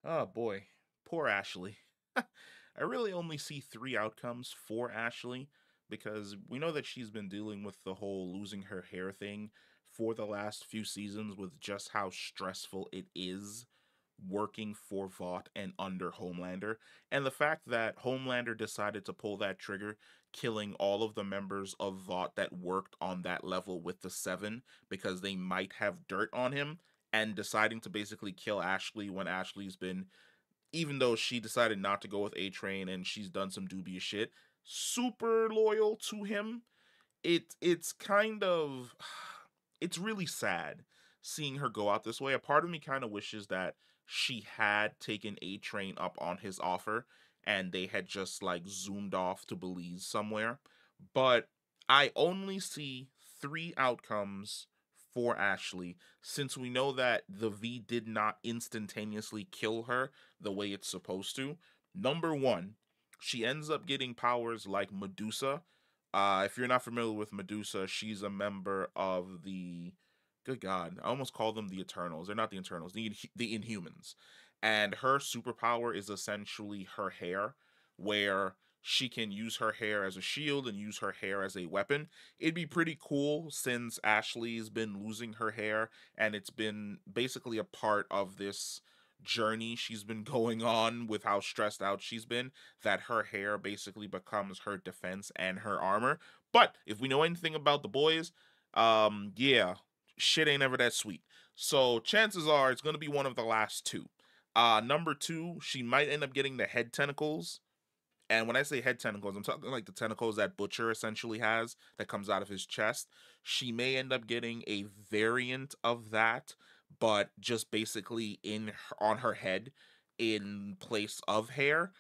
Oh boy, poor Ashley. I really only see three outcomes for Ashley because we know that she's been dealing with the whole losing her hair thing for the last few seasons with just how stressful it is working for Vought and under Homelander. And the fact that Homelander decided to pull that trigger, killing all of the members of Vought that worked on that level with the Seven because they might have dirt on him, and deciding to basically kill Ashley when Ashley's been, even though she decided not to go with A Train and she's done some dubious shit, super loyal to him. It's kind of it's really sad seeing her go out this way. A part of me kind of wishes that she had taken A Train up on his offer and they had just like zoomed off to Belize somewhere. But I only see three outcomes for Ashley since we know that the V did not instantaneously kill her the way it's supposed to. Number one, she ends up getting powers like Medusa. If you're not familiar with Medusa, she's a member of the. Good God, I almost call them the Eternals. They're not the Eternals, the Inhumans. And her superpower is essentially her hair, where she can use her hair as a shield and use her hair as a weapon. It'd be pretty cool since Ashley's been losing her hair and it's been basically a part of this journey she's been going on with how stressed out she's been, that her hair basically becomes her defense and her armor. But if we know anything about the boys, yeah, shit ain't ever that sweet. So chances are it's gonna be one of the last two. Number two, she might end up getting the head tentacles. And when I say head tentacles, I'm talking like the tentacles that Butcher essentially has that comes out of his chest. She may end up getting a variant of that, but just basically on her head in place of hair.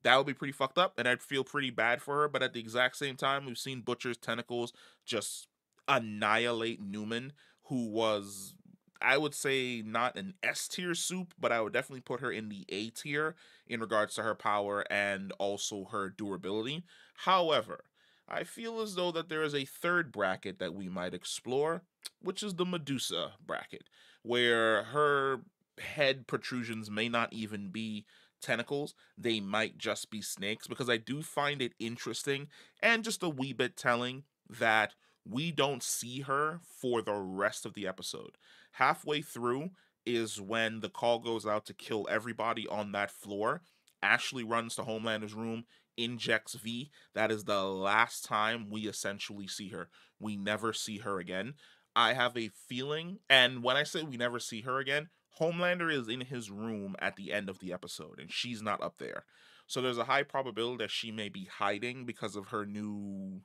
That would be pretty fucked up, and I'd feel pretty bad for her. But at the exact same time, we've seen Butcher's tentacles just annihilate Newman, who was, I would say, not an S tier soup, but I would definitely put her in the A tier in regards to her power and also her durability. However, I feel as though that there is a third bracket that we might explore, which is the Medusa bracket, where her head protrusions may not even be tentacles, they might just be snakes, because I do find it interesting and just a wee bit telling that we don't see her for the rest of the episode. Halfway through is when the call goes out to kill everybody on that floor. Ashley runs to Homelander's room, injects V. That is the last time we essentially see her. We never see her again. I have a feeling, and when I say we never see her again, Homelander is in his room at the end of the episode, and she's not up there. So there's a high probability that she may be hiding because of her new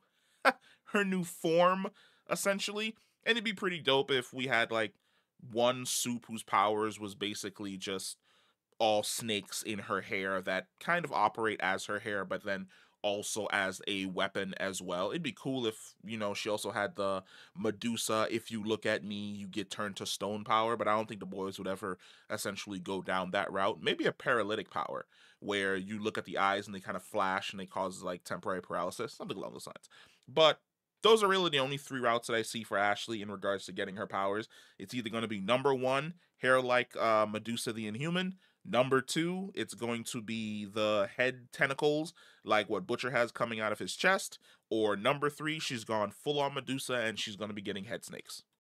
her new form, essentially. And it'd be pretty dope if we had like one soup whose powers was basically just all snakes in her hair that kind of operate as her hair, but then also as a weapon as well. It'd be cool if, she also had the Medusa, if you look at me, you get turned to stone power, but I don't think the boys would ever essentially go down that route. Maybe a paralytic power where you look at the eyes and they kind of flash and they cause like temporary paralysis, something along those lines. But those are really the only three routes that I see for Ashley in regards to getting her powers. It's either going to be number one, hair like Medusa the Inhuman. Number two, it's going to be the head tentacles, like what Butcher has coming out of his chest. Or number three, she's gone full on Medusa and she's going to be getting head snakes.